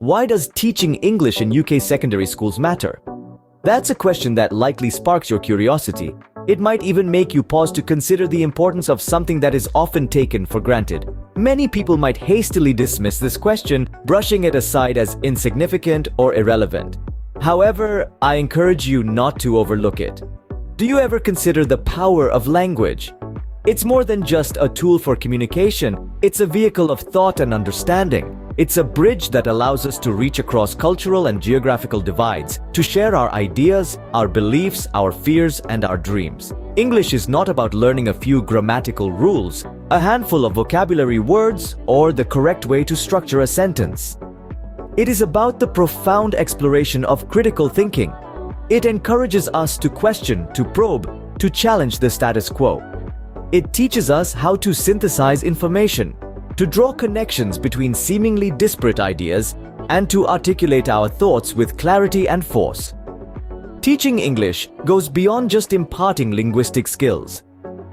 Why does teaching English in UK secondary schools matter? That's a question that likely sparks your curiosity. It might even make you pause to consider the importance of something that is often taken for granted. Many people might hastily dismiss this question, brushing it aside as insignificant or irrelevant. However, I encourage you not to overlook it. Do you ever consider the power of language? It's more than just a tool for communication. It's a vehicle of thought and understanding. It's a bridge that allows us to reach across cultural and geographical divides, to share our ideas, our beliefs, our fears, and our dreams. English is not about learning a few grammatical rules, a handful of vocabulary words, or the correct way to structure a sentence. It is about the profound exploration of critical thinking. It encourages us to question, to probe, to challenge the status quo. It teaches us how to synthesize information, to draw connections between seemingly disparate ideas, and to articulate our thoughts with clarity and force. Teaching English goes beyond just imparting linguistic skills.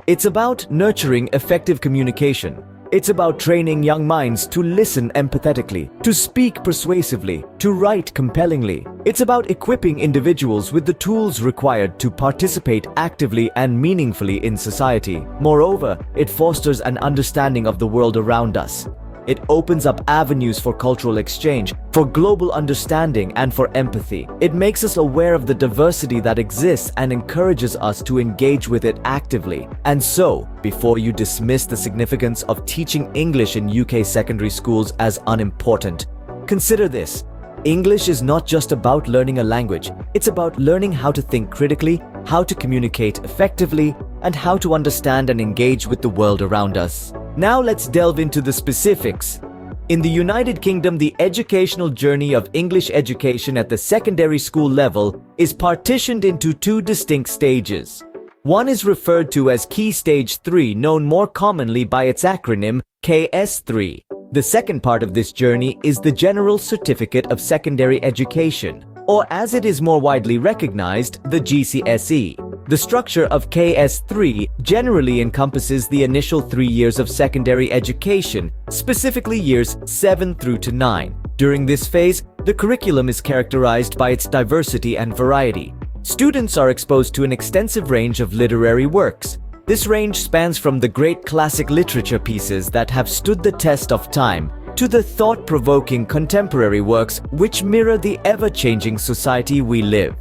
It's about nurturing effective communication. It's about training young minds to listen empathetically, to speak persuasively, to write compellingly. It's about equipping individuals with the tools required to participate actively and meaningfully in society. Moreover, it fosters an understanding of the world around us. It opens up avenues for cultural exchange, for global understanding, and for empathy. It makes us aware of the diversity that exists and encourages us to engage with it actively. And so, before you dismiss the significance of teaching English in UK secondary schools as unimportant, consider this. English is not just about learning a language. It's about learning how to think critically, how to communicate effectively, and how to understand and engage with the world around us. Now let's delve into the specifics. In the United Kingdom, the educational journey of English education at the secondary school level is partitioned into two distinct stages. One is referred to as Key Stage 3, known more commonly by its acronym KS3. The second part of this journey is the General Certificate of Secondary Education, or as it is more widely recognized, the GCSE. The structure of KS3 generally encompasses the initial 3 years of secondary education, specifically years 7 through to 9. During this phase, the curriculum is characterized by its diversity and variety. Students are exposed to an extensive range of literary works. This range spans from the great classic literature pieces that have stood the test of time to the thought-provoking contemporary works which mirror the ever-changing society we live.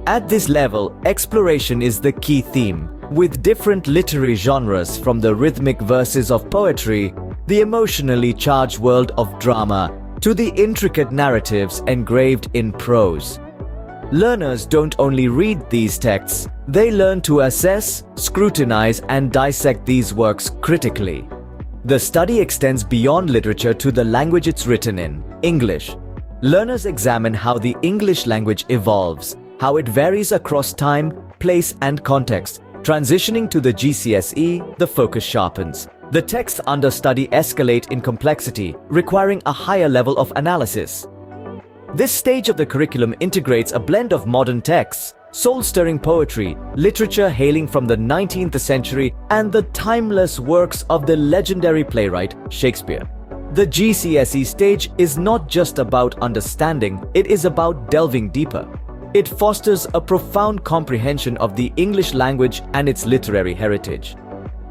At this level, exploration is the key theme, with different literary genres from the rhythmic verses of poetry, the emotionally charged world of drama, to the intricate narratives engraved in prose. Learners don't only read these texts, they learn to assess, scrutinize, and dissect these works critically. The study extends beyond literature to the language it's written in, English. Learners examine how the English language evolves, how it varies across time, place, and context. Transitioning to the GCSE, the focus sharpens. The texts under study escalate in complexity, requiring a higher level of analysis. This stage of the curriculum integrates a blend of modern texts, soul-stirring poetry, literature hailing from the 19th century, and the timeless works of the legendary playwright Shakespeare. The GCSE stage is not just about understanding, it is about delving deeper. It fosters a profound comprehension of the English language and its literary heritage.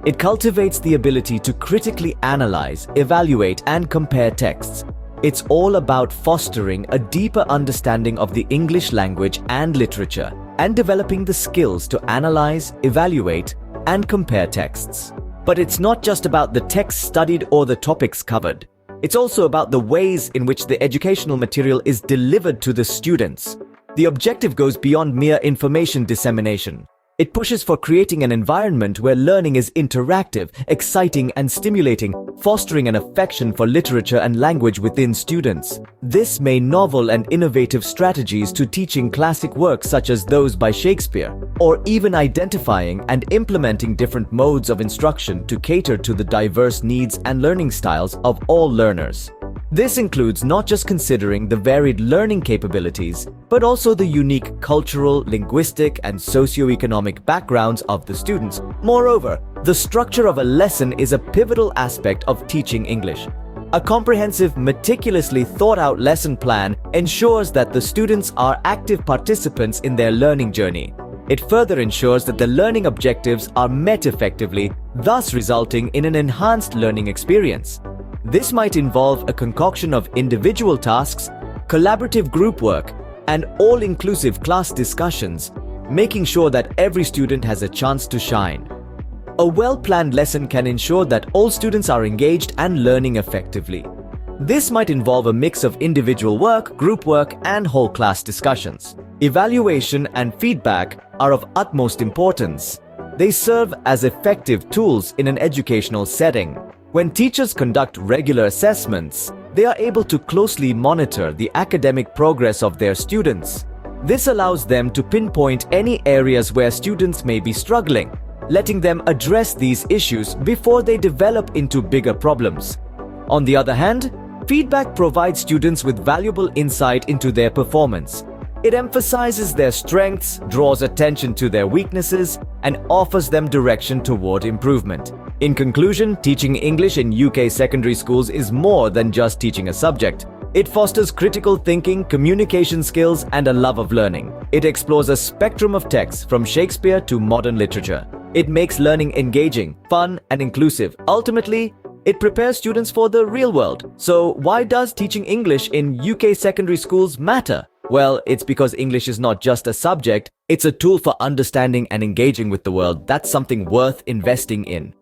It cultivates the ability to critically analyze, evaluate, and compare texts. It's all about fostering a deeper understanding of the English language and literature, and developing the skills to analyze, evaluate, and compare texts. But it's not just about the text studied or the topics covered. It's also about the ways in which the educational material is delivered to the students. The objective goes beyond mere information dissemination. It pushes for creating an environment where learning is interactive, exciting, and stimulating, fostering an affection for literature and language within students. This may novel and innovative strategies to teaching classic works such as those by Shakespeare, or even identifying and implementing different modes of instruction to cater to the diverse needs and learning styles of all learners. This includes not just considering the varied learning capabilities, but also the unique cultural, linguistic, and socioeconomic backgrounds of the students. Moreover, the structure of a lesson is a pivotal aspect of teaching English. A comprehensive, meticulously thought-out lesson plan ensures that the students are active participants in their learning journey. It further ensures that the learning objectives are met effectively, thus resulting in an enhanced learning experience. This might involve a concoction of individual tasks, collaborative group work, and all-inclusive class discussions, making sure that every student has a chance to shine. A well-planned lesson can ensure that all students are engaged and learning effectively. This might involve a mix of individual work, group work, and whole class discussions. Evaluation and feedback are of utmost importance. They serve as effective tools in an educational setting. When teachers conduct regular assessments, they are able to closely monitor the academic progress of their students. This allows them to pinpoint any areas where students may be struggling, letting them address these issues before they develop into bigger problems. On the other hand, feedback provides students with valuable insight into their performance. It emphasizes their strengths, draws attention to their weaknesses, and offers them direction toward improvement. In conclusion, teaching English in UK secondary schools is more than just teaching a subject. It fosters critical thinking, communication skills, and a love of learning. It explores a spectrum of texts from Shakespeare to modern literature. It makes learning engaging, fun, and inclusive. Ultimately, it prepares students for the real world. So why does teaching English in UK secondary schools matter? Well, it's because English is not just a subject, it's a tool for understanding and engaging with the world. That's something worth investing in.